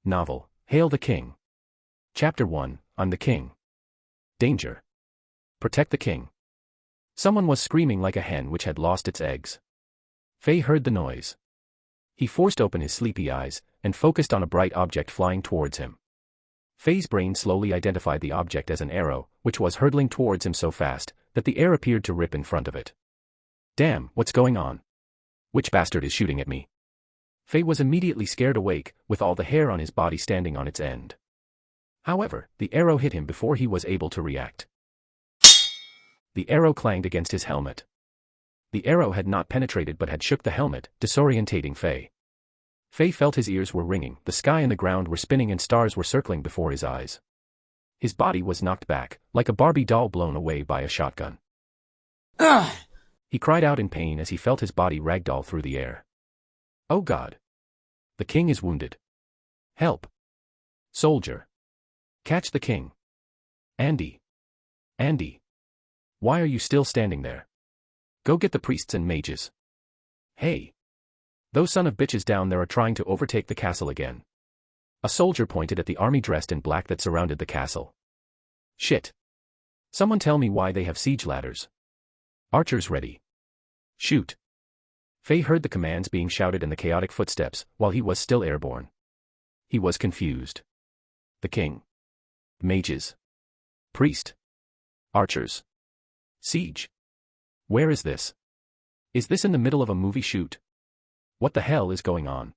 Novel, Hail the King. Chapter 1, I'm the King. Danger. Protect the king. Someone was screaming like a hen which had lost its eggs. Fei heard the noise. He forced open his sleepy eyes, and focused on a bright object flying towards him. Fei's brain slowly identified the object as an arrow, which was hurtling towards him so fast, that the air appeared to rip in front of it. Damn, what's going on? Which bastard is shooting at me? Fei was immediately scared awake, with all the hair on his body standing on its end. However, the arrow hit him before he was able to react. The arrow clanged against his helmet. The arrow had not penetrated but had shook the helmet, disorientating Fei. Fei felt his ears were ringing, the sky and the ground were spinning and stars were circling before his eyes. His body was knocked back, like a Barbie doll blown away by a shotgun. Ugh! He cried out in pain as he felt his body ragdoll through the air. Oh God! The king is wounded. Help! Soldier! Catch the king! Andy! Andy! Why are you still standing there? Go get the priests and mages. Hey! Those son of bitches down there are trying to overtake the castle again. A soldier pointed at the army dressed in black that surrounded the castle. Shit! Someone tell me why they have siege ladders. Archers ready. Shoot! Fei heard the commands being shouted in the chaotic footsteps, while he was still airborne. He was confused. The king. Mages. Priest. Archers. Siege. Where is this? Is this in the middle of a movie shoot? What the hell is going on?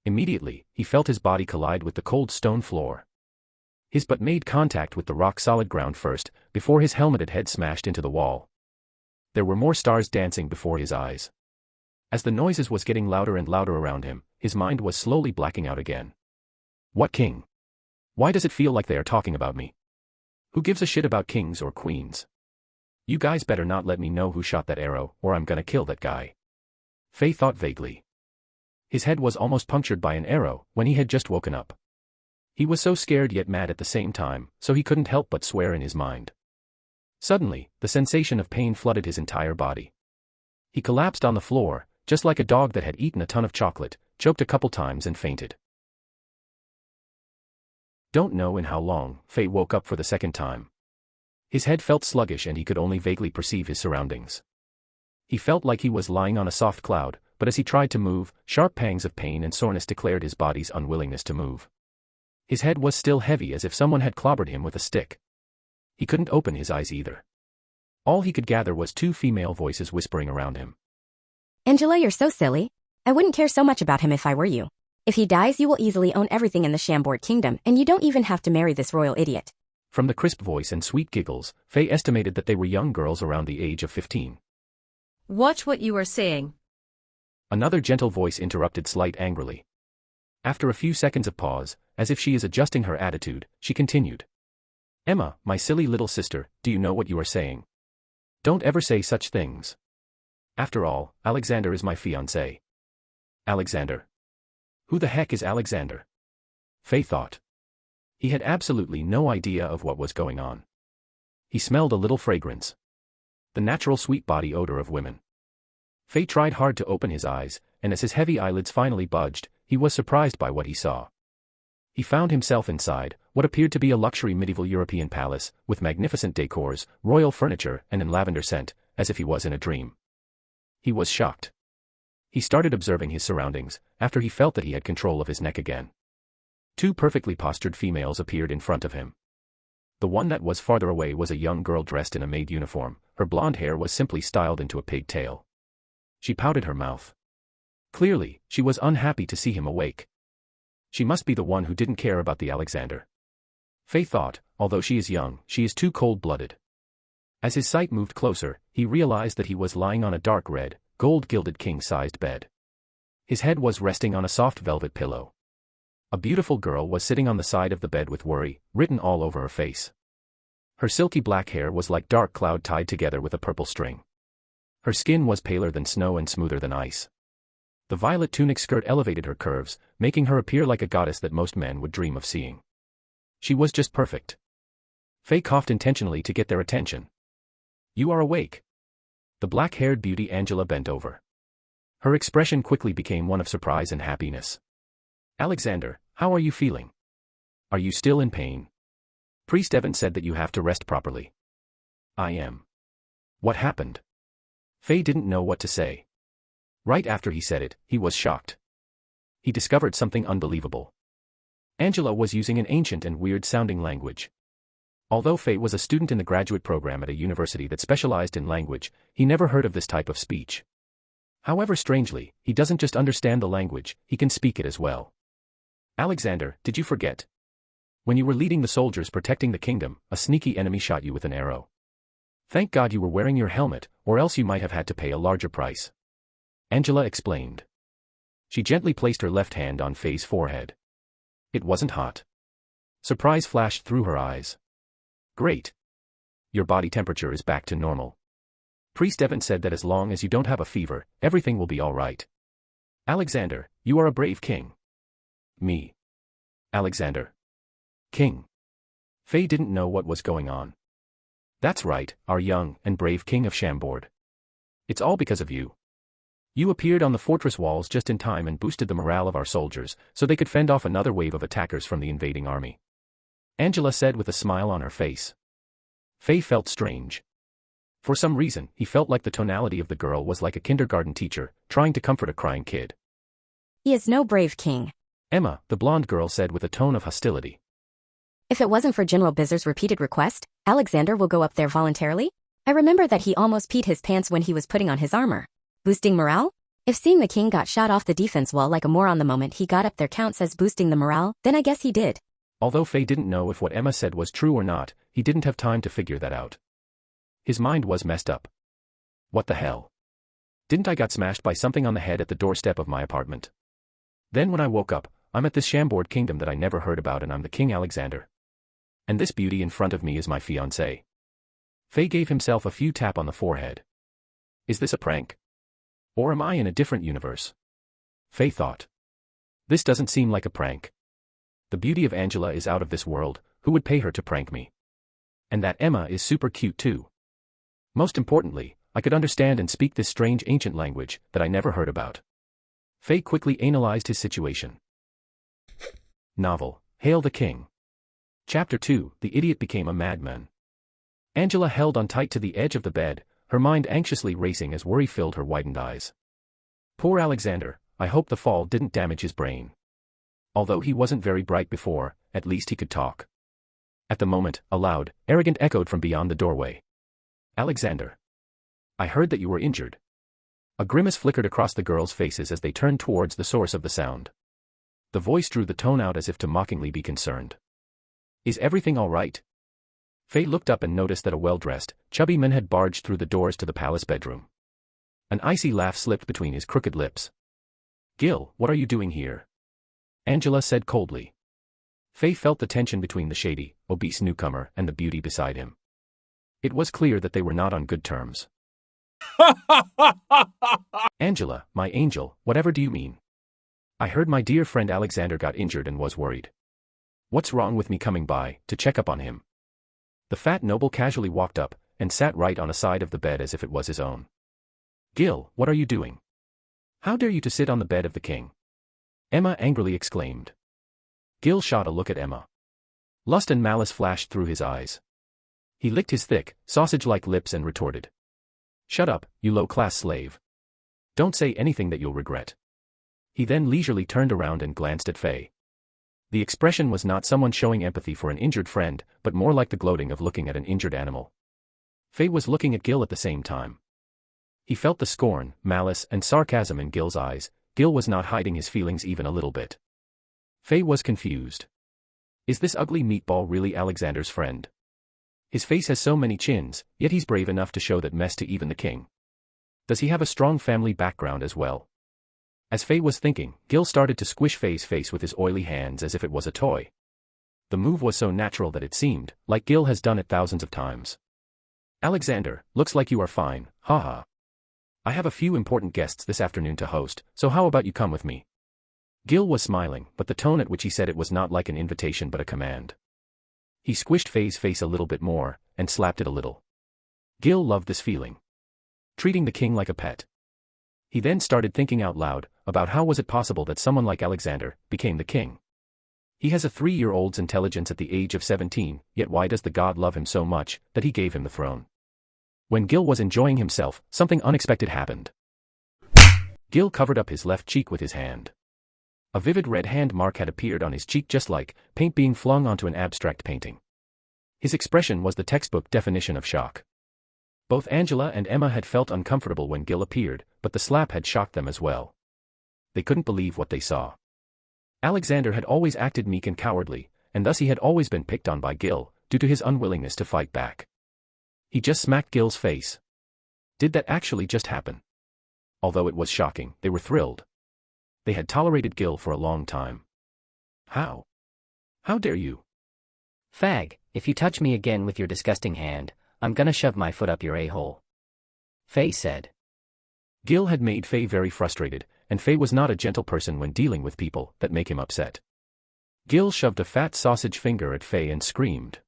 Immediately, he felt his body collide with the cold stone floor. His butt made contact with the rock-solid ground first, before his helmeted head smashed into the wall. There were more stars dancing before his eyes. As the noises was getting louder and louder around him, his mind was slowly blacking out again. What king? Why does it feel like they are talking about me? Who gives a shit about kings or queens? You guys better not let me know who shot that arrow, or I'm gonna kill that guy. Fei thought vaguely. His head was almost punctured by an arrow, when he had just woken up. He was so scared yet mad at the same time, so he couldn't help but swear in his mind. Suddenly, the sensation of pain flooded his entire body. He collapsed on the floor, just like a dog that had eaten a ton of chocolate, choked a couple times and fainted. Don't know in how long, Fei woke up for the second time. His head felt sluggish and he could only vaguely perceive his surroundings. He felt like he was lying on a soft cloud, but as he tried to move, sharp pangs of pain and soreness declared his body's unwillingness to move. His head was still heavy as if someone had clobbered him with a stick. He couldn't open his eyes either. All he could gather was two female voices whispering around him. Angela, you're so silly. I wouldn't care so much about him if I were you. If he dies, you will easily own everything in the Chambord kingdom, and you don't even have to marry this royal idiot. From the crisp voice and sweet giggles, Fei estimated that they were young girls around the age of 15. Watch what you are saying. Another gentle voice interrupted slight angrily. After a few seconds of pause, as if she is adjusting her attitude, she continued. Emma, my silly little sister, do you know what you are saying? Don't ever say such things. After all, Alexander is my fiancé. Alexander? Who the heck is Alexander? Fei thought. He had absolutely no idea of what was going on. He smelled a little fragrance. The natural sweet body odor of women. Fei tried hard to open his eyes, and as his heavy eyelids finally budged, he was surprised by what he saw. He found himself inside what appeared to be a luxury medieval European palace, with magnificent decors, royal furniture, and an lavender scent, as if he was in a dream. He was shocked. He started observing his surroundings, after he felt that he had control of his neck again. Two perfectly postured females appeared in front of him. The one that was farther away was a young girl dressed in a maid uniform. Her blonde hair was simply styled into a pigtail. She pouted her mouth. Clearly, she was unhappy to see him awake. She must be the one who didn't care about the Alexander. Fei thought, although she is young, she is too cold-blooded. As his sight moved closer, he realized that he was lying on a dark red, gold-gilded king-sized bed. His head was resting on a soft velvet pillow. A beautiful girl was sitting on the side of the bed with worry written all over her face. Her silky black hair was like dark cloud tied together with a purple string. Her skin was paler than snow and smoother than ice. The violet tunic skirt elevated her curves, making her appear like a goddess that most men would dream of seeing. She was just perfect. Fei coughed intentionally to get their attention. You are awake. The black-haired beauty Angela bent over. Her expression quickly became one of surprise and happiness. Alexander, how are you feeling? Are you still in pain? Priest Evan said that you have to rest properly. I am. What happened? Faye didn't know what to say. Right after he said it, he was shocked. He discovered something unbelievable. Angela was using an ancient and weird-sounding language. Although Faye was a student in the graduate program at a university that specialized in language, he never heard of this type of speech. However, strangely, he doesn't just understand the language, he can speak it as well. Alexander, did you forget? When you were leading the soldiers protecting the kingdom, a sneaky enemy shot you with an arrow. Thank God you were wearing your helmet, or else you might have had to pay a larger price. Angela explained. She gently placed her left hand on Faye's forehead. It wasn't hot. Surprise flashed through her eyes. Great. Your body temperature is back to normal. Priest Evan said that as long as you don't have a fever, everything will be all right. Alexander, you are a brave king. Me. Alexander. King. Faye didn't know what was going on. That's right, our young and brave king of Chambord. It's all because of you. You appeared on the fortress walls just in time and boosted the morale of our soldiers, so they could fend off another wave of attackers from the invading army. Angela said with a smile on her face. Faye felt strange. For some reason, he felt like the tonality of the girl was like a kindergarten teacher, trying to comfort a crying kid. He is no brave king. Emma, the blonde girl, said with a tone of hostility. If it wasn't for General Bizzer's repeated request, Alexander will go up there voluntarily? I remember that he almost peed his pants when he was putting on his armor. Boosting morale? If seeing the king got shot off the defense wall like a moron the moment he got up there counts as boosting the morale, then I guess he did. Although Faye didn't know if what Emma said was true or not, he didn't have time to figure that out. His mind was messed up. What the hell? Didn't I got smashed by something on the head at the doorstep of my apartment? Then when I woke up, I'm at this Chambord kingdom that I never heard about and I'm the King Alexander. And this beauty in front of me is my fiancée. Faye gave himself a few taps on the forehead. Is this a prank? Or am I in a different universe? Faye thought. This doesn't seem like a prank. The beauty of Angela is out of this world, who would pay her to prank me? And that Emma is super cute too. Most importantly, I could understand and speak this strange ancient language that I never heard about. Faye quickly analyzed his situation. Novel, Hail the King. Chapter 2, The Idiot Became a Madman. Angela held on tight to the edge of the bed, her mind anxiously racing as worry filled her widened eyes. Poor Alexander, I hope the fall didn't damage his brain. Although he wasn't very bright before, at least he could talk. At the moment, a loud, arrogant echoed from beyond the doorway. Alexander. I heard that you were injured. A grimace flickered across the girls' faces as they turned towards the source of the sound. The voice drew the tone out as if to mockingly be concerned. Is everything all right? Faye looked up and noticed that a well-dressed, chubby man had barged through the doors to the palace bedroom. An icy laugh slipped between his crooked lips. Gil, what are you doing here? Angela said coldly. Faye felt the tension between the shady, obese newcomer and the beauty beside him. It was clear that they were not on good terms. Angela, my angel, whatever do you mean? I heard my dear friend Alexander got injured and was worried. What's wrong with me coming by to check up on him? The fat noble casually walked up and sat right on a side of the bed as if it was his own. Gil, what are you doing? How dare you to sit on the bed of the king? Emma angrily exclaimed. Gil shot a look at Emma. Lust and malice flashed through his eyes. He licked his thick, sausage-like lips and retorted. Shut up, you low-class slave. Don't say anything that you'll regret. He then leisurely turned around and glanced at Faye. The expression was not someone showing empathy for an injured friend, but more like the gloating of looking at an injured animal. Faye was looking at Gil at the same time. He felt the scorn, malice, and sarcasm in Gil's eyes. Gil was not hiding his feelings even a little bit. Faye was confused. Is this ugly meatball really Alexander's friend? His face has so many chins, yet he's brave enough to show that mess to even the king. Does he have a strong family background as well? As Faye was thinking, Gil started to squish Faye's face with his oily hands as if it was a toy. The move was so natural that it seemed like Gil has done it thousands of times. Alexander, looks like you are fine, haha. I have a few important guests this afternoon to host, so how about you come with me? Gil was smiling, but the tone at which he said it was not like an invitation but a command. He squished Faye's face a little bit more, and slapped it a little. Gil loved this feeling. Treating the king like a pet. He then started thinking out loud about how was it possible that someone like Alexander became the king. He has a 3-year-old's intelligence at the age of 17, yet why does the god love him so much that he gave him the throne? When Gil was enjoying himself, something unexpected happened. Gil covered up his left cheek with his hand. A vivid red hand mark had appeared on his cheek, just like paint being flung onto an abstract painting. His expression was the textbook definition of shock. Both Angela and Emma had felt uncomfortable when Gil appeared, but the slap had shocked them as well. They couldn't believe what they saw. Alexander had always acted meek and cowardly, and thus he had always been picked on by Gil, due to his unwillingness to fight back. He just smacked Gil's face. Did that actually just happen? Although it was shocking, they were thrilled. They had tolerated Gil for a long time. How? How dare you? Fag, if you touch me again with your disgusting hand, I'm gonna shove my foot up your a-hole. Faye said. Gil had made Faye very frustrated, and Faye was not a gentle person when dealing with people that make him upset. Gil shoved a fat sausage finger at Faye and screamed.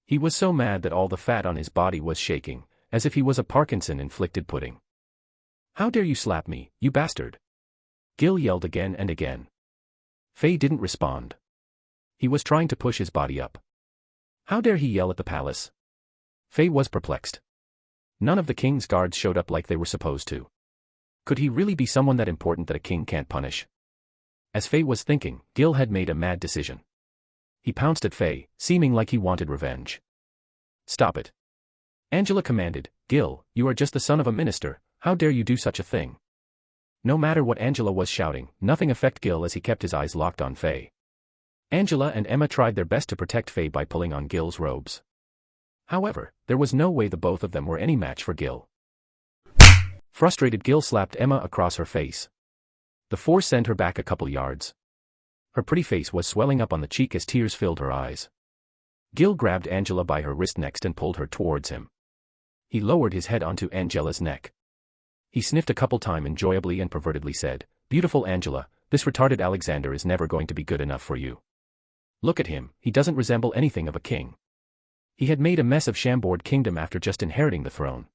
He was so mad that all the fat on his body was shaking, as if he was a Parkinson-inflicted pudding. How dare you slap me, you bastard? Gil yelled again and again. Faye didn't respond. He was trying to push his body up. How dare he yell at the palace? Faye was perplexed. None of the king's guards showed up like they were supposed to. Could he really be someone that important that a king can't punish? As Faye was thinking, Gil had made a mad decision. He pounced at Faye, seeming like he wanted revenge. Stop it. Angela commanded. Gil, you are just the son of a minister, how dare you do such a thing? No matter what Angela was shouting, nothing affected Gil as he kept his eyes locked on Faye. Angela and Emma tried their best to protect Faye by pulling on Gil's robes. However, there was no way the both of them were any match for Gil. Frustrated, Gil slapped Emma across her face. The force sent her back a couple yards. Her pretty face was swelling up on the cheek as tears filled her eyes. Gil grabbed Angela by her wrist next and pulled her towards him. He lowered his head onto Angela's neck. He sniffed a couple times enjoyably and pervertedly said, "Beautiful Angela, this retarded Alexander is never going to be good enough for you. Look at him, he doesn't resemble anything of a king. He had made a mess of Chambord Kingdom after just inheriting the throne.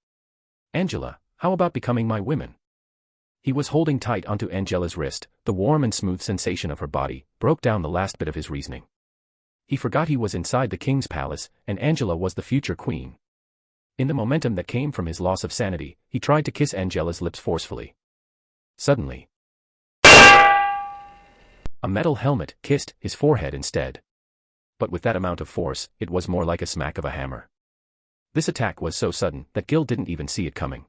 Angela, how about becoming my woman?" He was holding tight onto Angela's wrist. The warm and smooth sensation of her body broke down the last bit of his reasoning. He forgot he was inside the king's palace, and Angela was the future queen. In the momentum that came from his loss of sanity, he tried to kiss Angela's lips forcefully. Suddenly, a metal helmet kissed his forehead instead. But with that amount of force, it was more like a smack of a hammer. This attack was so sudden that Gil didn't even see it coming.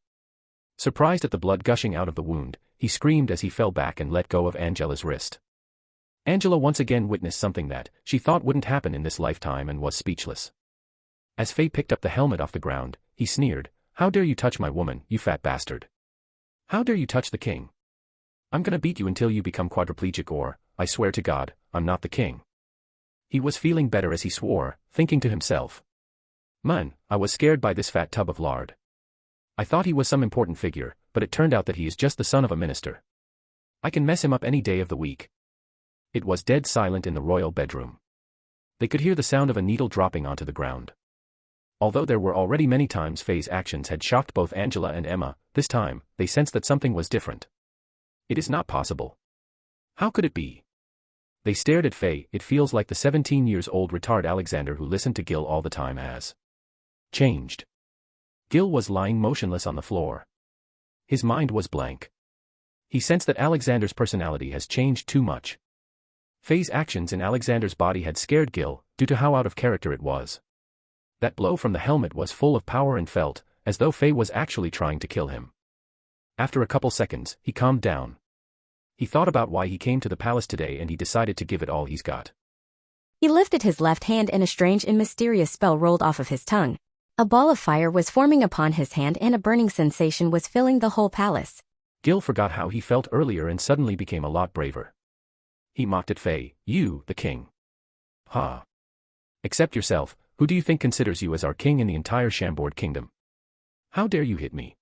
Surprised at the blood gushing out of the wound, he screamed as he fell back and let go of Angela's wrist. Angela once again witnessed something that she thought wouldn't happen in this lifetime and was speechless. As Faye picked up the helmet off the ground, he sneered, "How dare you touch my woman, you fat bastard? How dare you touch the king? I'm gonna beat you until you become quadriplegic or, I swear to God, I'm not the king." He was feeling better as he swore, thinking to himself, "Man, I was scared by this fat tub of lard. I thought he was some important figure, but it turned out that he is just the son of a minister. I can mess him up any day of the week." It was dead silent in the royal bedroom. They could hear the sound of a needle dropping onto the ground. Although there were already many times Faye's actions had shocked both Angela and Emma, this time, they sensed that something was different. It is not possible. How could it be? They stared at Faye. It feels like the 17-year-old retard Alexander who listened to Gil all the time has changed. Gil was lying motionless on the floor. His mind was blank. He sensed that Alexander's personality has changed too much. Faye's actions in Alexander's body had scared Gil, due to how out of character it was. That blow from the helmet was full of power and felt as though Faye was actually trying to kill him. After a couple seconds, he calmed down. He thought about why he came to the palace today and he decided to give it all he's got. He lifted his left hand and a strange and mysterious spell rolled off of his tongue. A ball of fire was forming upon his hand and a burning sensation was filling the whole palace. Gil forgot how he felt earlier and suddenly became a lot braver. He mocked at Faye, "You, the king. Ha. Except yourself, who do you think considers you as our king in the entire Chambord Kingdom? How dare you hit me?"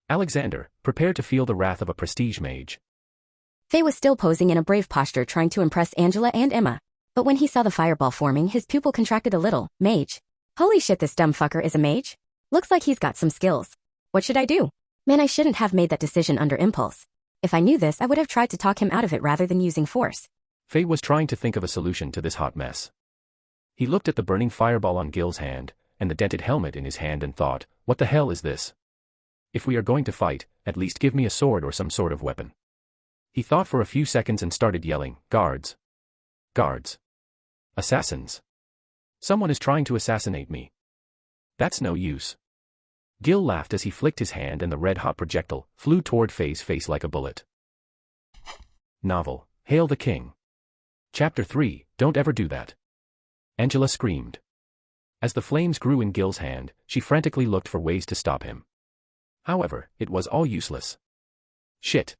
Alexander, prepare to feel the wrath of a prestige mage. Faye was still posing in a brave posture trying to impress Angela and Emma. But when he saw the fireball forming, his pupil contracted a little. Mage. Holy shit, this dumb fucker is a mage? Looks like he's got some skills. What should I do? Man, I shouldn't have made that decision under impulse. If I knew this, I would have tried to talk him out of it rather than using force. Faye was trying to think of a solution to this hot mess. He looked at the burning fireball on Gil's hand, and the dented helmet in his hand and thought, what the hell is this? If we are going to fight, at least give me a sword or some sort of weapon. He thought for a few seconds and started yelling, guards. Guards. Assassins. Someone is trying to assassinate me. That's no use. Gil laughed as he flicked his hand and the red-hot projectile flew toward Faye's face like a bullet. Novel, Hail the King. Chapter 3, Don't Ever Do That. Angela screamed. As the flames grew in Gil's hand, she frantically looked for ways to stop him. However, it was all useless. Shit.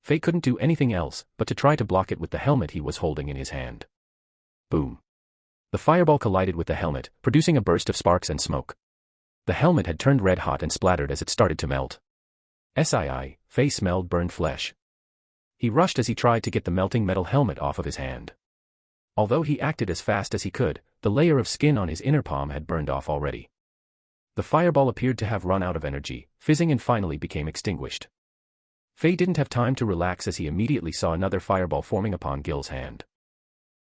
Faye couldn't do anything else but to try to block it with the helmet he was holding in his hand. Boom. The fireball collided with the helmet, producing a burst of sparks and smoke. The helmet had turned red hot and splattered as it started to melt. Faye smelled burned flesh. He rushed as he tried to get the melting metal helmet off of his hand. Although he acted as fast as he could, the layer of skin on his inner palm had burned off already. The fireball appeared to have run out of energy, fizzing and finally became extinguished. Faye didn't have time to relax as he immediately saw another fireball forming upon Gil's hand.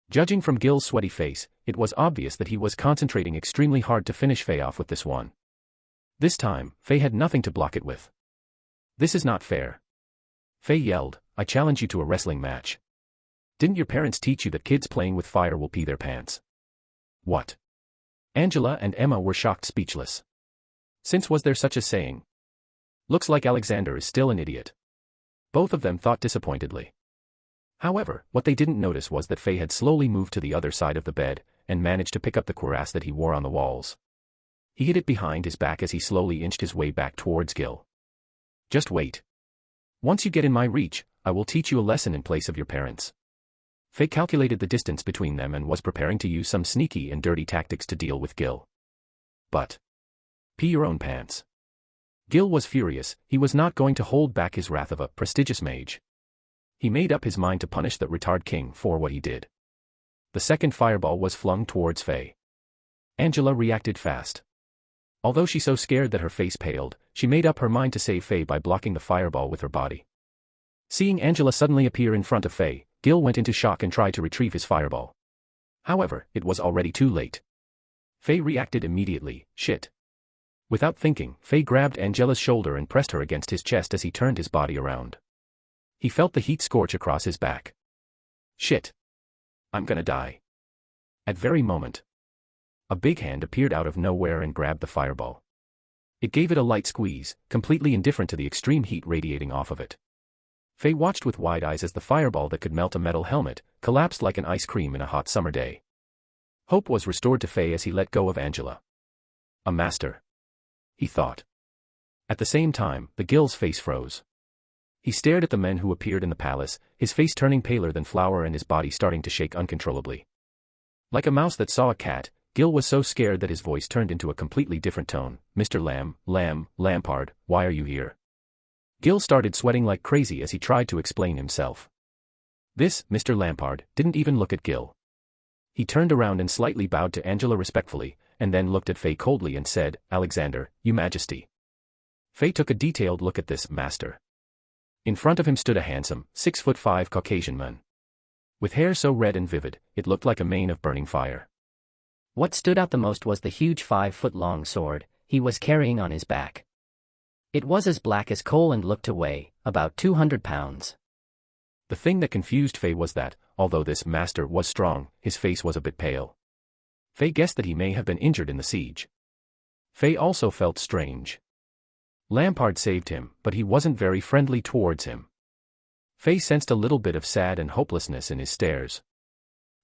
Judging from Gil's sweaty face, it was obvious that he was concentrating extremely hard to finish Faye off with this one. This time, Faye had nothing to block it with. This is not fair. Faye yelled, I challenge you to a wrestling match. Didn't your parents teach you that kids playing with fire will pee their pants? What? Angela and Emma were shocked speechless. Since was there such a saying? Looks like Alexander is still an idiot. Both of them thought disappointedly. However, what they didn't notice was that Faye had slowly moved to the other side of the bed, and managed to pick up the cuirass that he wore on the walls. He hid it behind his back as he slowly inched his way back towards Gil. Just wait. Once you get in my reach, I will teach you a lesson in place of your parents. Faye calculated the distance between them and was preparing to use some sneaky and dirty tactics to deal with Gil. But pee your own pants. Gil was furious. He was not going to hold back his wrath of a prestigious mage. He made up his mind to punish that retard king for what he did. The second fireball was flung towards Faye. Angela reacted fast. Although she so scared that her face paled, she made up her mind to save Faye by blocking the fireball with her body. Seeing Angela suddenly appear in front of Faye, Gil went into shock and tried to retrieve his fireball. However, it was already too late. Faye reacted immediately, shit. Without thinking, Faye grabbed Angela's shoulder and pressed her against his chest as he turned his body around. He felt the heat scorch across his back. Shit. I'm gonna die. At very moment, a big hand appeared out of nowhere and grabbed the fireball. It gave it a light squeeze, completely indifferent to the extreme heat radiating off of it. Faye watched with wide eyes as the fireball that could melt a metal helmet collapsed like an ice cream in a hot summer day. Hope was restored to Faye as he let go of Angela. A master, he thought. At the same time, the Gil's face froze. He stared at the men who appeared in the palace, his face turning paler than flour and his body starting to shake uncontrollably. Like a mouse that saw a cat, Gil was so scared that his voice turned into a completely different tone. Mr. Lampard, why are you here? Gil started sweating like crazy as he tried to explain himself. This, Mr. Lampard, didn't even look at Gil. He turned around and slightly bowed to Angela respectfully, and then looked at Faye coldly and said, Alexander, your majesty. Faye took a detailed look at this master. In front of him stood a handsome, 6'5" Caucasian man. With hair so red and vivid, it looked like a mane of burning fire. What stood out the most was the huge 5-foot-long sword he was carrying on his back. It was as black as coal and looked to weigh about 200 pounds. The thing that confused Faye was that, although this master was strong, his face was a bit pale. Faye guessed that he may have been injured in the siege. Faye also felt strange. Lampard saved him, but he wasn't very friendly towards him. Faye sensed a little bit of sad and hopelessness in his stares.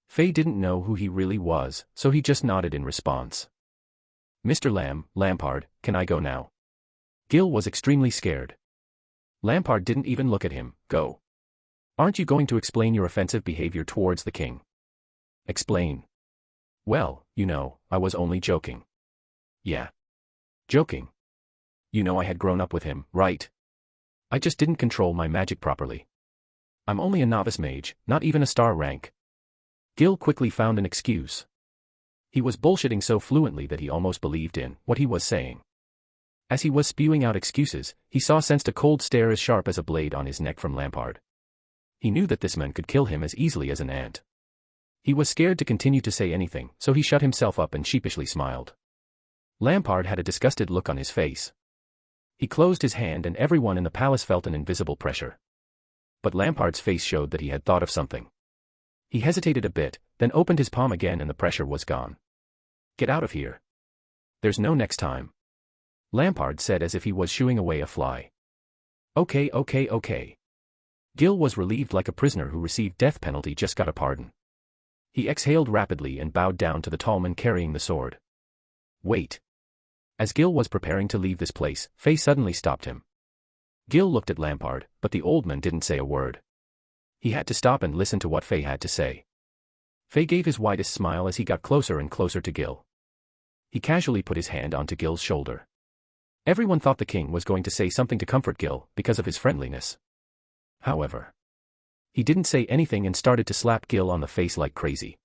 Faye didn't know who he really was, so he just nodded in response. Mr. Lampard, can I go now? Gil was extremely scared. Lampard didn't even look at him. Go. Aren't you going to explain your offensive behavior towards the king? Explain. Well, you know, I was only joking. Yeah. Joking. You know I had grown up with him, right? I just didn't control my magic properly. I'm only a novice mage, not even a star rank. Gil quickly found an excuse. He was bullshitting so fluently that he almost believed in what he was saying. As he was spewing out excuses, he sensed a cold stare as sharp as a blade on his neck from Lampard. He knew that this man could kill him as easily as an ant. He was scared to continue to say anything, so he shut himself up and sheepishly smiled. Lampard had a disgusted look on his face. He closed his hand and everyone in the palace felt an invisible pressure. But Lampard's face showed that he had thought of something. He hesitated a bit, then opened his palm again and the pressure was gone. "Get out of here. There's no next time," Lampard said as if he was shooing away a fly. Okay. Gil was relieved like a prisoner who received death penalty just got a pardon. He exhaled rapidly and bowed down to the tall man carrying the sword. "Wait." As Gil was preparing to leave this place, Faye suddenly stopped him. Gil looked at Lampard, but the old man didn't say a word. He had to stop and listen to what Faye had to say. Faye gave his widest smile as he got closer and closer to Gil. He casually put his hand onto Gil's shoulder. Everyone thought the king was going to say something to comfort Gil because of his friendliness. However, he didn't say anything and started to slap Gil on the face like crazy.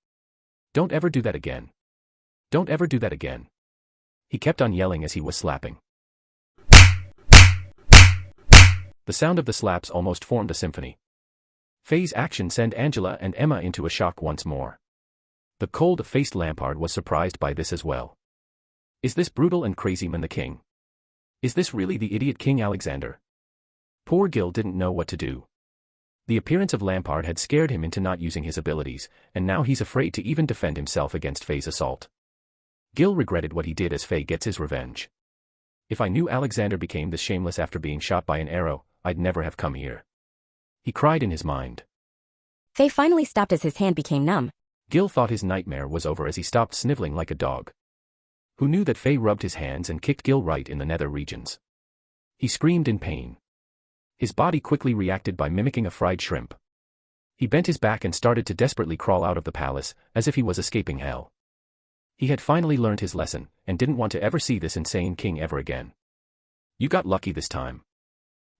"Don't ever do that again. Don't ever do that again." He kept on yelling as he was slapping. The sound of the slaps almost formed a symphony. Faye's action sent Angela and Emma into a shock once more. The cold-faced Lampard was surprised by this as well. Is this brutal and crazy man the king? Is this really the idiot King Alexander? Poor Gil didn't know what to do. The appearance of Lampard had scared him into not using his abilities, and now he's afraid to even defend himself against Faye's assault. Gil regretted what he did as Faye gets his revenge. "If I knew Alexander became this shameless after being shot by an arrow, I'd never have come here," he cried in his mind. Faye finally stopped as his hand became numb. Gil thought his nightmare was over as he stopped sniveling like a dog. Who knew that Faye rubbed his hands and kicked Gil right in the nether regions? He screamed in pain. His body quickly reacted by mimicking a fried shrimp. He bent his back and started to desperately crawl out of the palace, as if he was escaping hell. He had finally learned his lesson, and didn't want to ever see this insane king ever again. "You got lucky this time,"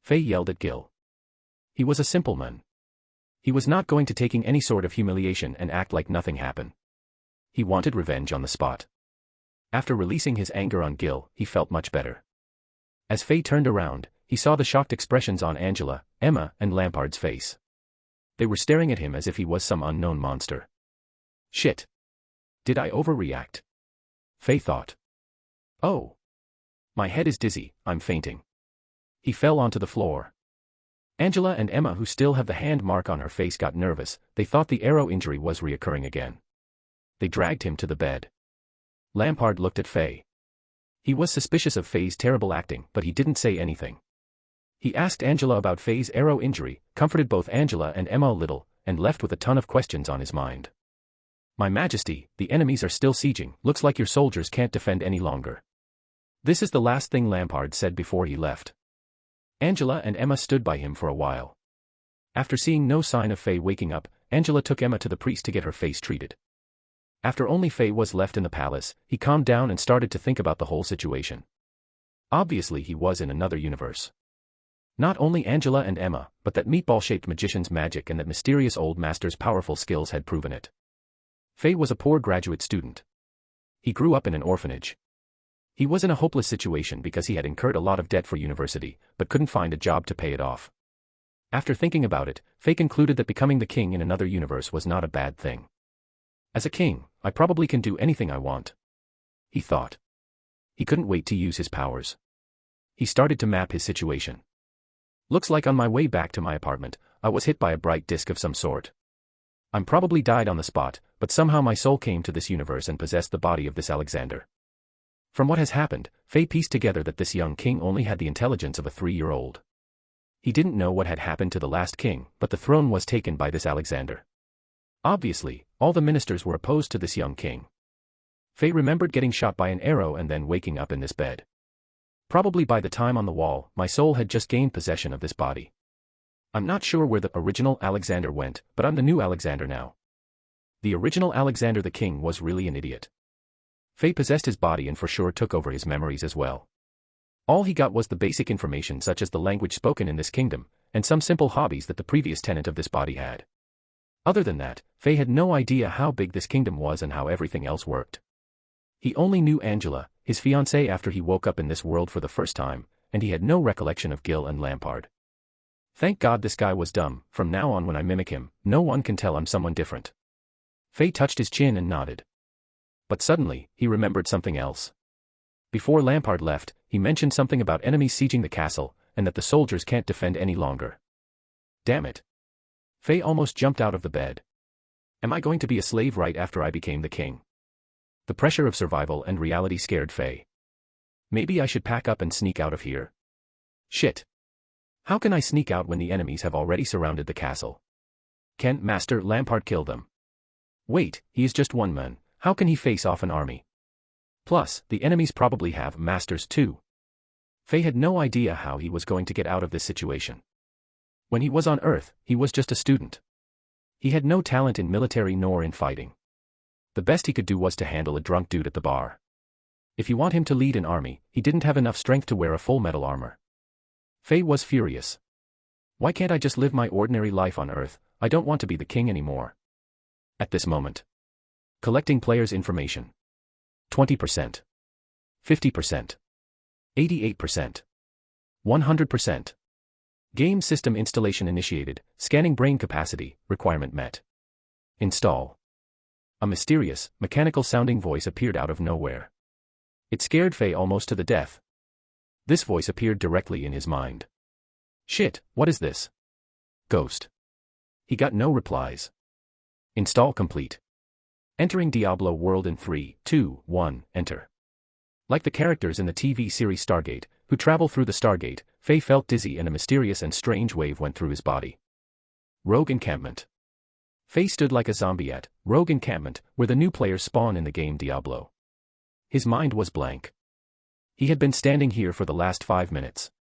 Faye yelled at Gil. He was a simple man. He was not going to taking any sort of humiliation and act like nothing happened. He wanted revenge on the spot. After releasing his anger on Gil, he felt much better. As Faye turned around, he saw the shocked expressions on Angela, Emma, and Lampard's face. They were staring at him as if he was some unknown monster. "Shit. Did I overreact?" Faye thought. "Oh. My head is dizzy, I'm fainting." He fell onto the floor. Angela and Emma, who still have the hand mark on her face, got nervous. They thought the arrow injury was reoccurring again. They dragged him to the bed. Lampard looked at Faye. He was suspicious of Faye's terrible acting, but he didn't say anything. He asked Angela about Faye's arrow injury, comforted both Angela and Emma a little, and left with a ton of questions on his mind. "My Majesty, the enemies are still sieging. Looks like your soldiers can't defend any longer." This is the last thing Lampard said before he left. Angela and Emma stood by him for a while. After seeing no sign of Faye waking up, Angela took Emma to the priest to get her face treated. After only Faye was left in the palace, he calmed down and started to think about the whole situation. Obviously he was in another universe. Not only Angela and Emma, but that meatball-shaped magician's magic and that mysterious old master's powerful skills had proven it. Faye was a poor graduate student. He grew up in an orphanage. He was in a hopeless situation because he had incurred a lot of debt for university, but couldn't find a job to pay it off. After thinking about it, Faye concluded that becoming the king in another universe was not a bad thing. "As a king, I probably can do anything I want," he thought. He couldn't wait to use his powers. He started to map his situation. "Looks like on my way back to my apartment, I was hit by a bright disk of some sort. I'm probably died on the spot, but somehow my soul came to this universe and possessed the body of this Alexander." From what has happened, Faye pieced together that this young king only had the intelligence of a 3-year-old. He didn't know what had happened to the last king, but the throne was taken by this Alexander. Obviously, all the ministers were opposed to this young king. Faye remembered getting shot by an arrow and then waking up in this bed. Probably by the time on the wall, my soul had just gained possession of this body. I'm not sure where the original Alexander went, but I'm the new Alexander now. The original Alexander the king was really an idiot. Faye possessed his body and for sure took over his memories as well. All he got was the basic information such as the language spoken in this kingdom, and some simple hobbies that the previous tenant of this body had. Other than that, Faye had no idea how big this kingdom was and how everything else worked. He only knew Angela, his fiancée after he woke up in this world for the first time, and he had no recollection of Gil and Lampard. Thank God this guy was dumb. From now on when I mimic him, no one can tell I'm someone different. Fei touched his chin and nodded. But suddenly, he remembered something else. Before Lampard left, he mentioned something about enemies sieging the castle, and that the soldiers can't defend any longer. Damn it. Fei almost jumped out of the bed. Am I going to be a slave right after I became the king? The pressure of survival and reality scared Fei. Maybe I should pack up and sneak out of here. Shit. How can I sneak out when the enemies have already surrounded the castle? Can Master Lampard kill them? Wait, he is just one man, how can he face off an army? Plus, the enemies probably have masters too. Fei had no idea how he was going to get out of this situation. When he was on Earth, he was just a student. He had no talent in military nor in fighting. The best he could do was to handle a drunk dude at the bar. If you want him to lead an army, he didn't have enough strength to wear a full metal armor. Fei was furious. Why can't I just live my ordinary life on Earth? I don't want to be the king anymore. At this moment. Collecting players' information. 20%. 50%. 88%. 100%. Game system installation initiated, scanning brain capacity, requirement met. Install. A mysterious, mechanical-sounding voice appeared out of nowhere. It scared Fei almost to the death. This voice appeared directly in his mind. Shit, what is this? Ghost. He got no replies. Install complete. Entering Diablo world in 3, 2, 1, enter. Like the characters in the TV series Stargate, who travel through the Stargate, Fei felt dizzy and a mysterious and strange wave went through his body. Rogue encampment. Fei stood like a zombie at Rogue encampment, where the new players spawn in the game Diablo. His mind was blank. He had been standing here for the last 5 minutes.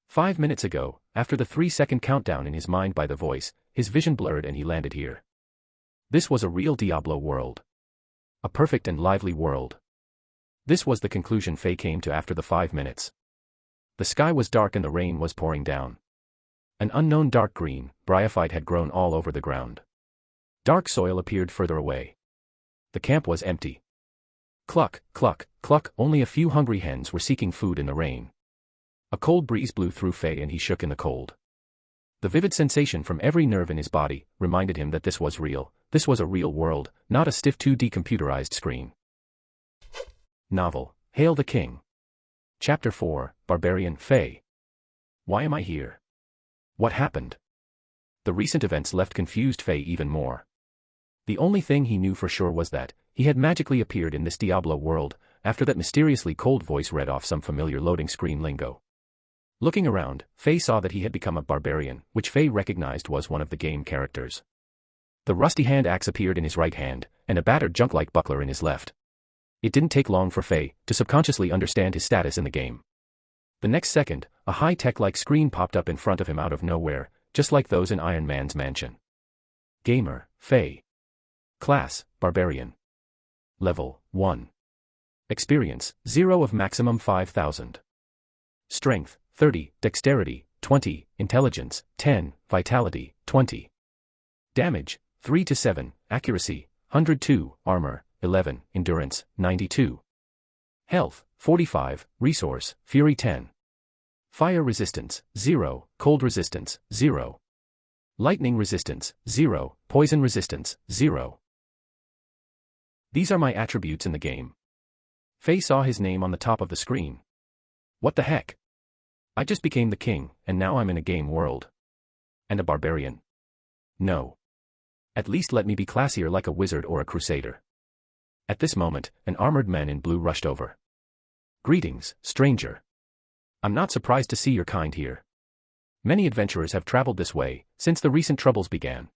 5 minutes ago, after the 3-second countdown in his mind by the voice, his vision blurred and he landed here. This was a real Diablo world. A perfect and lively world. This was the conclusion Fei came to after the 5 minutes. The sky was dark and the rain was pouring down. An unknown dark green, bryophyte had grown all over the ground. Dark soil appeared further away. The camp was empty. Cluck, cluck, cluck, only a few hungry hens were seeking food in the rain. A cold breeze blew through Fei and he shook in the cold. The vivid sensation from every nerve in his body reminded him that this was real, this was a real world, not a stiff 2D computerized screen. Novel, Hail the King. Chapter 4, Barbarian Fei. Why am I here? What happened? The recent events left confused Fei even more. The only thing he knew for sure was that he had magically appeared in this Diablo world, after that mysteriously cold voice read off some familiar loading screen lingo. Looking around, Fei saw that he had become a barbarian, which Fei recognized was one of the game characters. The rusty hand axe appeared in his right hand, and a battered junk-like buckler in his left. It didn't take long for Fei to subconsciously understand his status in the game. The next second, a high-tech-like screen popped up in front of him out of nowhere, just like those in Iron Man's mansion. Gamer, Fei. Class, Barbarian. Level, 1. Experience, 0 of maximum 5,000. Strength, 30, Dexterity, 20, Intelligence, 10, Vitality, 20. Damage, 3 to 7, Accuracy, 102, Armor, 11, Endurance, 92. Health, 45, Resource, Fury 10. Fire Resistance, 0, Cold Resistance, 0. Lightning Resistance, 0, Poison Resistance, 0. These are my attributes in the game. Fei saw his name on the top of the screen. What the heck? I just became the king, and now I'm in a game world. And a barbarian. No. At least let me be classier like a wizard or a crusader. At this moment, an armored man in blue rushed over. Greetings, stranger. I'm not surprised to see your kind here. Many adventurers have traveled this way since the recent troubles began.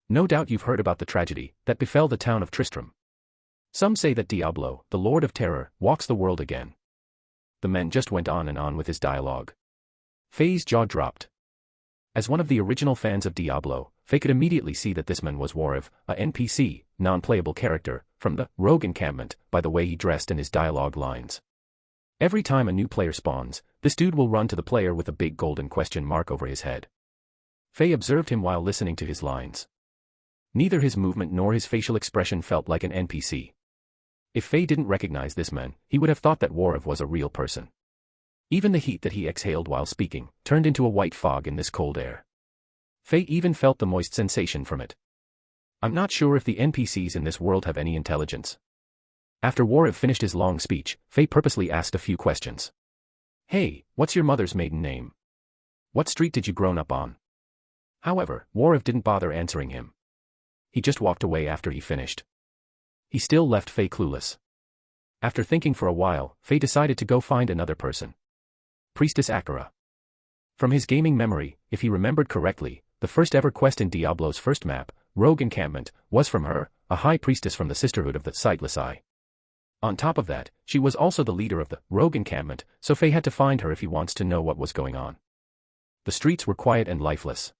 No doubt you've heard about the tragedy that befell the town of Tristram. Some say that Diablo, the Lord of Terror, walks the world again. The man just went on and on with his dialogue. Fei's jaw dropped. As one of the original fans of Diablo, Fei could immediately see that this man was Wariv, a NPC, non-playable character, from the Rogue encampment, by the way he dressed and his dialogue lines. Every time a new player spawns, this dude will run to the player with a big golden question mark over his head. Fei observed him while listening to his lines. Neither his movement nor his facial expression felt like an NPC. If Fei didn't recognize this man, he would have thought that Warov was a real person. Even the heat that he exhaled while speaking turned into a white fog in this cold air. Fei even felt the moist sensation from it. I'm not sure if the NPCs in this world have any intelligence. After Warov finished his long speech, Fei purposely asked a few questions. Hey, what's your mother's maiden name? What street did you grown up on? However, Warov didn't bother answering him. He just walked away after he finished. He still left Fei clueless. After thinking for a while, Fei decided to go find another person. Priestess Akira. From his gaming memory, if he remembered correctly, the first ever quest in Diablo's first map, Rogue Encampment, was from her, a high priestess from the Sisterhood of the Sightless Eye. On top of that, she was also the leader of the Rogue Encampment, so Fei had to find her if he wants to know what was going on. The streets were quiet and lifeless.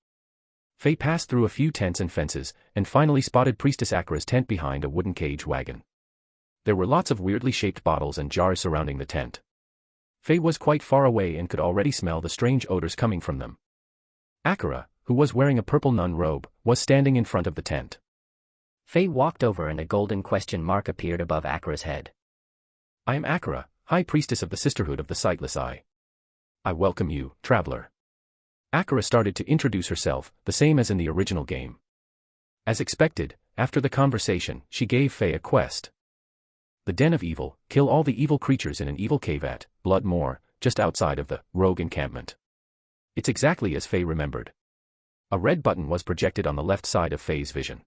Fei passed through a few tents and fences, and finally spotted Priestess Akira's tent behind a wooden cage wagon. There were lots of weirdly shaped bottles and jars surrounding the tent. Fei was quite far away and could already smell the strange odors coming from them. Akira, who was wearing a purple nun robe, was standing in front of the tent. Fei walked over and a golden question mark appeared above Akira's head. I am Akira, High Priestess of the Sisterhood of the Sightless Eye. I welcome you, traveler. Akira started to introduce herself, the same as in the original game. As expected, after the conversation, she gave Fei a quest. The Den of Evil, kill all the evil creatures in an evil cave at Bloodmoor, just outside of the Rogue Encampment. It's exactly as Fei remembered. A red button was projected on the left side of Fei's vision.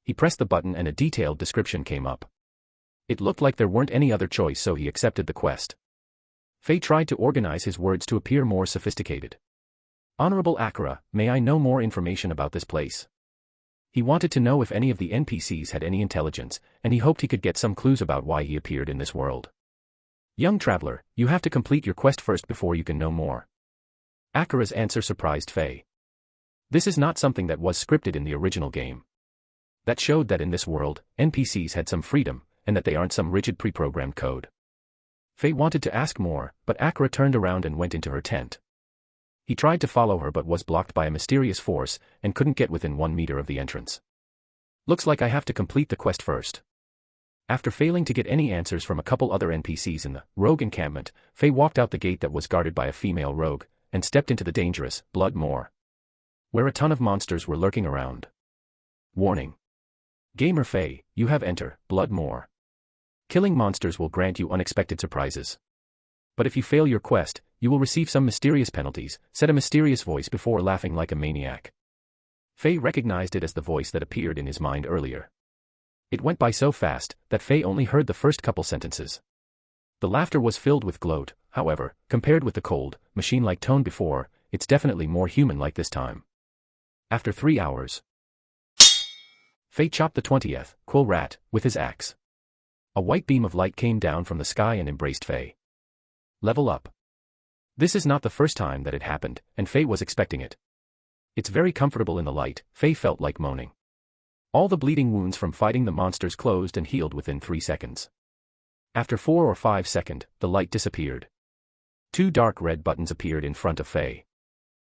He pressed the button and a detailed description came up. It looked like there weren't any other choice, so he accepted the quest. Fei tried to organize his words to appear more sophisticated. Honorable Akira, may I know more information about this place? He wanted to know if any of the NPCs had any intelligence, and he hoped he could get some clues about why he appeared in this world. Young traveler, you have to complete your quest first before you can know more. Akira's answer surprised Fei. This is not something that was scripted in the original game. That showed that in this world, NPCs had some freedom, and that they aren't some rigid pre-programmed code. Fei wanted to ask more, but Akira turned around and went into her tent. He tried to follow her but was blocked by a mysterious force, and couldn't get within 1 meter of the entrance. Looks like I have to complete the quest first. After failing to get any answers from a couple other NPCs in the Rogue Encampment, Fei walked out the gate that was guarded by a female rogue, and stepped into the dangerous Bloodmoor, where a ton of monsters were lurking around. Warning. Gamer Fei, you have entered Bloodmoor. Killing monsters will grant you unexpected surprises. But if you fail your quest, you will receive some mysterious penalties, said a mysterious voice before laughing like a maniac. Fei recognized it as the voice that appeared in his mind earlier. It went by so fast that Fei only heard the first couple sentences. The laughter was filled with gloat, however, compared with the cold, machine-like tone before, it's definitely more human-like this time. After 3 hours, Fei chopped the 20th quill rat with his axe. A white beam of light came down from the sky and embraced Fei. Level up. This is not the first time that it happened, and Fei was expecting it. It's very comfortable in the light, Fei felt like moaning. All the bleeding wounds from fighting the monsters closed and healed within 3 seconds. After 4 or 5 seconds, the light disappeared. 2 dark red buttons appeared in front of Fei.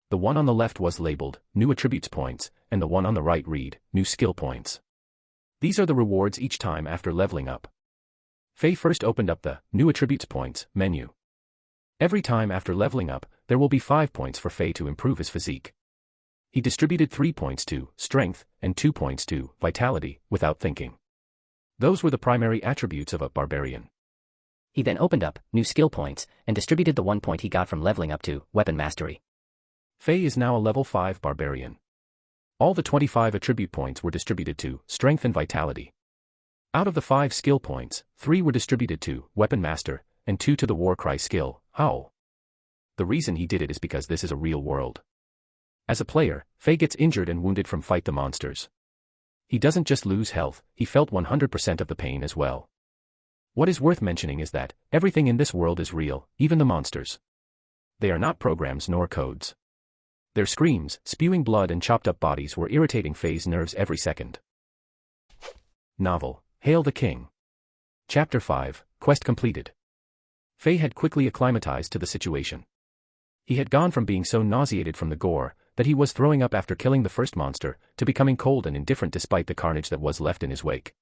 The one on the left was labeled, New Attributes Points, and the one on the right read, New Skill Points. These are the rewards each time after leveling up. Fei first opened up the New Attributes Points menu. Every time after leveling up, there will be 5 points for Fei to improve his physique. He distributed 3 points to Strength, and 2 points to Vitality, without thinking. Those were the primary attributes of a barbarian. He then opened up New Skill Points, and distributed the 1 point he got from leveling up to Weapon Mastery. Fei is now a level 5 barbarian. All the 25 attribute points were distributed to Strength and Vitality. Out of the 5 skill points, 3 were distributed to Weapon Master, and 2 to the Warcry skill, Howl. The reason he did it is because this is a real world. As a player, Fei gets injured and wounded from fight the monsters. He doesn't just lose health, he felt 100% of the pain as well. What is worth mentioning is that everything in this world is real, even the monsters. They are not programs nor codes. Their screams, spewing blood and chopped up bodies were irritating Fei's nerves every second. Novel, Hail the King. Chapter 5, Quest completed. Fei had quickly acclimatized to the situation. He had gone from being so nauseated from the gore that he was throwing up after killing the first monster, to becoming cold and indifferent despite the carnage that was left in his wake.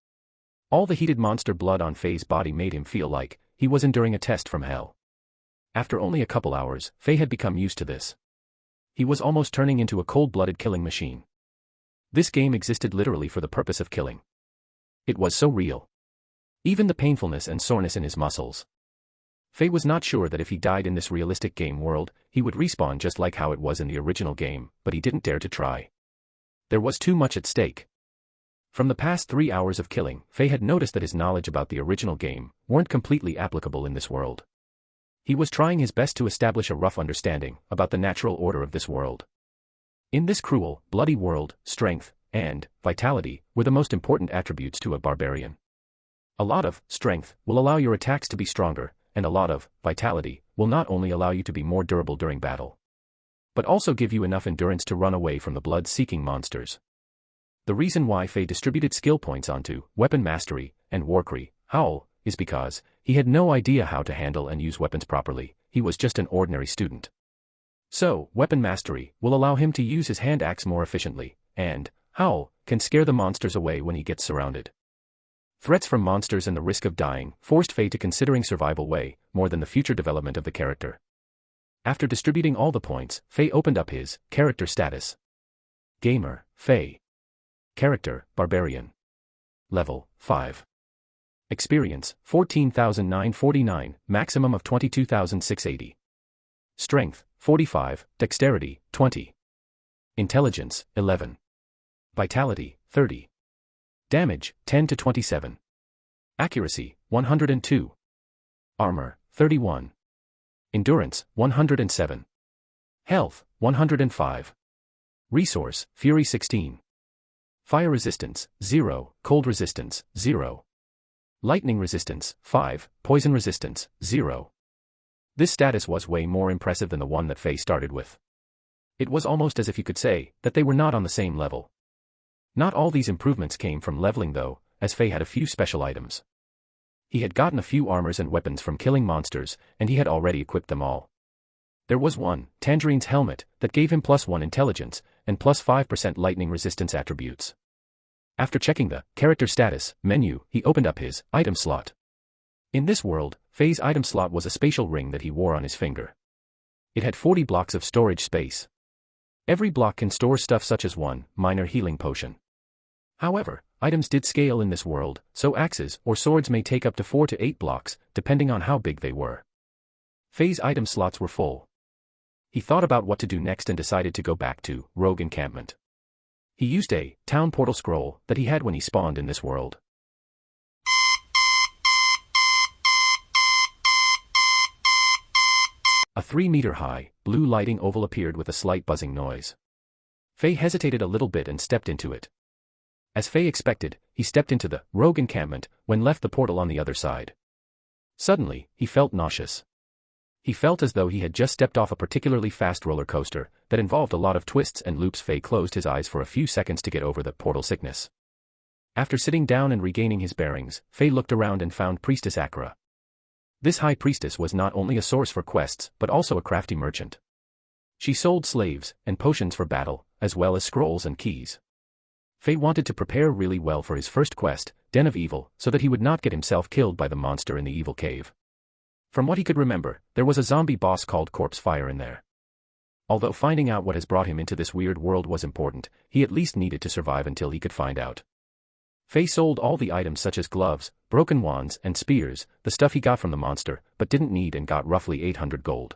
All the heated monster blood on Faye's body made him feel like he was enduring a test from hell. After only a couple hours, Faye had become used to this. He was almost turning into a cold-blooded killing machine. This game existed literally for the purpose of killing. It was so real. Even the painfulness and soreness in his muscles. Faye was not sure that if he died in this realistic game world, he would respawn just like how it was in the original game, but he didn't dare to try. There was too much at stake. From the past 3 hours of killing, Faye had noticed that his knowledge about the original game weren't completely applicable in this world. He was trying his best to establish a rough understanding about the natural order of this world. In this cruel, bloody world, strength and vitality were the most important attributes to a barbarian. A lot of strength will allow your attacks to be stronger, and a lot of vitality will not only allow you to be more durable during battle, but also give you enough endurance to run away from the blood-seeking monsters. The reason why Faye distributed skill points onto weapon mastery and warcry, howl, is because he had no idea how to handle and use weapons properly. He was just an ordinary student. So, weapon mastery will allow him to use his hand axe more efficiently, and howl can scare the monsters away when he gets surrounded. Threats from monsters and the risk of dying forced Faye to considering survival way more than the future development of the character. After distributing all the points, Faye opened up his character status. Gamer, Faye. Character, Barbarian. Level, 5. Experience, 14,949, maximum of 22,680. Strength, 45, Dexterity, 20. Intelligence, 11. Vitality, 30. Damage, 10 to 27. Accuracy, 102. Armor, 31. Endurance, 107. Health, 105. Resource, Fury 16. Fire resistance, 0, cold resistance, 0. Lightning resistance, 5, poison resistance, 0. This status was way more impressive than the one that Faye started with. It was almost as if you could say that they were not on the same level. Not all these improvements came from leveling though, as Faye had a few special items. He had gotten a few armors and weapons from killing monsters, and he had already equipped them all. There was one, Tangerine's helmet, that gave him +1 intelligence, and +5% lightning resistance attributes. After checking the character status menu, he opened up his item slot. In this world, Faye's item slot was a spatial ring that he wore on his finger. It had 40 blocks of storage space. Every block can store stuff such as one minor healing potion. However, items did scale in this world, so axes or swords may take up to 4 to 8 blocks, depending on how big they were. Faye's item slots were full. He thought about what to do next and decided to go back to Rogue Encampment. He used a town portal scroll that he had when he spawned in this world. A 3-meter-high, blue lighting oval appeared with a slight buzzing noise. Faye hesitated a little bit and stepped into it. As Faye expected, he stepped into the Rogue Encampment when left the portal on the other side. Suddenly, he felt nauseous. He felt as though he had just stepped off a particularly fast roller coaster that involved a lot of twists and loops. Faye closed his eyes for a few seconds to get over the portal sickness. After sitting down and regaining his bearings, Faye looked around and found Priestess Akira. This high priestess was not only a source for quests but also a crafty merchant. She sold slaves and potions for battle, as well as scrolls and keys. Faye wanted to prepare really well for his first quest, Den of Evil, so that he would not get himself killed by the monster in the evil cave. From what he could remember, there was a zombie boss called Corpse Fire in there. Although finding out what has brought him into this weird world was important, he at least needed to survive until he could find out. Faye sold all the items such as gloves, broken wands and spears, the stuff he got from the monster, but didn't need, and got roughly 800 gold.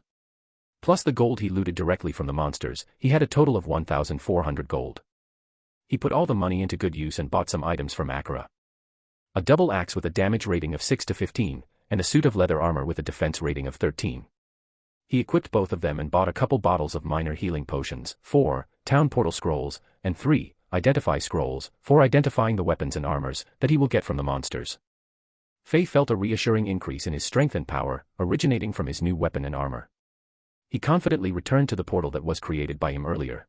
Plus the gold he looted directly from the monsters, he had a total of 1,400 gold. He put all the money into good use and bought some items from Akira. A double axe with a damage rating of 6 to 15, and a suit of leather armor with a defense rating of 13. He equipped both of them and bought a couple bottles of minor healing potions, 4 town portal scrolls, and 3 identify scrolls for identifying the weapons and armors that he will get from the monsters. Faye felt a reassuring increase in his strength and power, originating from his new weapon and armor. He confidently returned to the portal that was created by him earlier.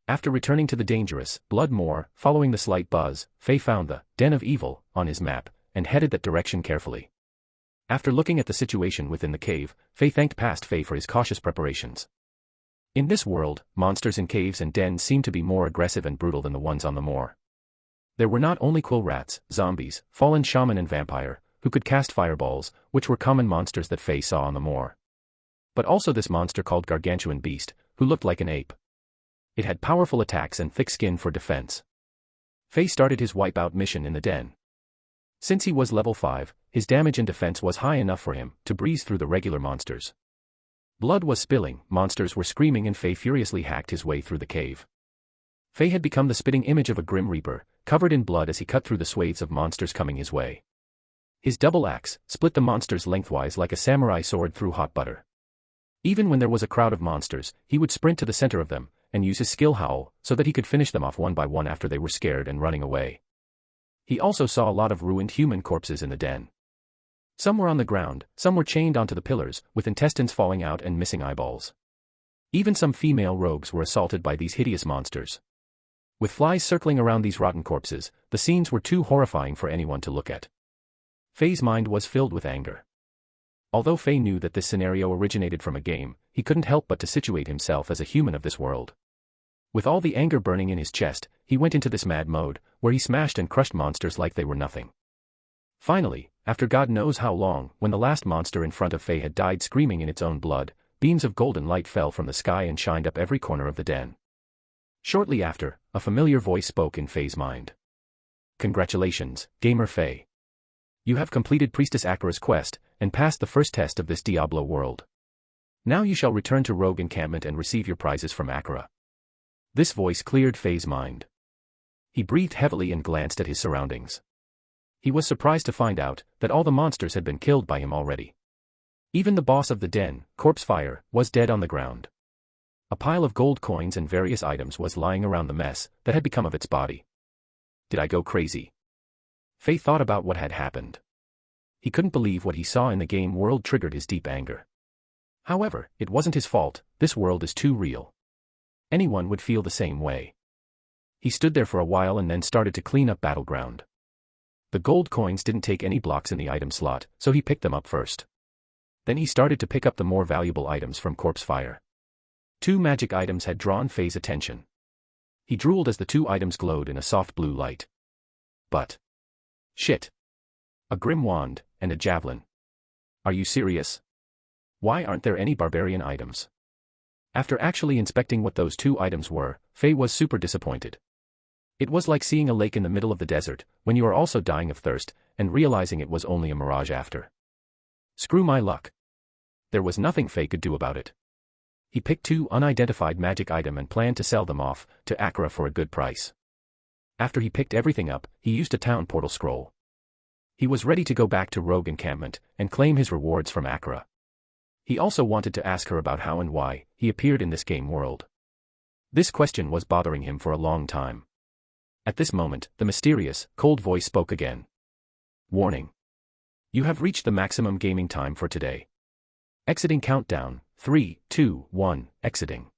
After returning to the dangerous Blood Moor, following the slight buzz, Faye found the Den of Evil on his map and headed that direction carefully. After looking at the situation within the cave, Faye thanked past Faye for his cautious preparations. In this world, monsters in caves and dens seemed to be more aggressive and brutal than the ones on the moor. There were not only quill rats, zombies, fallen shaman and vampire, who could cast fireballs, which were common monsters that Faye saw on the moor. But also this monster called Gargantuan Beast, who looked like an ape. It had powerful attacks and thick skin for defense. Faye started his wipeout mission in the den. Since he was level 5, his damage and defense was high enough for him to breeze through the regular monsters. Blood was spilling, monsters were screaming, and Faye furiously hacked his way through the cave. Faye had become the spitting image of a grim reaper, covered in blood as he cut through the swathes of monsters coming his way. His double axe split the monsters lengthwise like a samurai sword through hot butter. Even when there was a crowd of monsters, he would sprint to the center of them and use his skill howl so that he could finish them off one by one after they were scared and running away. He also saw a lot of ruined human corpses in the den. Some were on the ground, some were chained onto the pillars, with intestines falling out and missing eyeballs. Even some female rogues were assaulted by these hideous monsters. With flies circling around these rotten corpses, the scenes were too horrifying for anyone to look at. Faye's mind was filled with anger. Although Faye knew that this scenario originated from a game, he couldn't help but to situate himself as a human of this world. With all the anger burning in his chest, he went into this mad mode, where he smashed and crushed monsters like they were nothing. Finally, after God knows how long, when the last monster in front of Faye had died screaming in its own blood, beams of golden light fell from the sky and shined up every corner of the den. Shortly after, a familiar voice spoke in Faye's mind. "Congratulations, Gamer Faye. You have completed Priestess Akira's quest, and passed the first test of this Diablo world. Now you shall return to Rogue Encampment and receive your prizes from Akira." This voice cleared Faye's mind. He breathed heavily and glanced at his surroundings. He was surprised to find out that all the monsters had been killed by him already. Even the boss of the den, Corpse Fire, was dead on the ground. A pile of gold coins and various items was lying around the mess that had become of its body. Did I go crazy? Faye thought about what had happened. He couldn't believe what he saw in the game world triggered his deep anger. However, it wasn't his fault, this world is too real. Anyone would feel the same way. He stood there for a while and then started to clean up Battleground. The gold coins didn't take any blocks in the item slot, so he picked them up first. Then he started to pick up the more valuable items from Corpse Fire. 2 magic items had drawn Faye's attention. He drooled as the 2 items glowed in a soft blue light. But... shit. A grim wand, and a javelin. Are you serious? Why aren't there any barbarian items? After actually inspecting what those 2 items were, Faye was super disappointed. It was like seeing a lake in the middle of the desert, when you are also dying of thirst, and realizing it was only a mirage after. Screw my luck. There was nothing Faye could do about it. He picked 2 unidentified magic items and planned to sell them off to Akira for a good price. After he picked everything up, he used a town portal scroll. He was ready to go back to Rogue Encampment and claim his rewards from Akira. He also wanted to ask her about how and why he appeared in this game world. This question was bothering him for a long time. At this moment, the mysterious, cold voice spoke again. "Warning. You have reached the maximum gaming time for today. Exiting countdown, 3, 2, 1, exiting."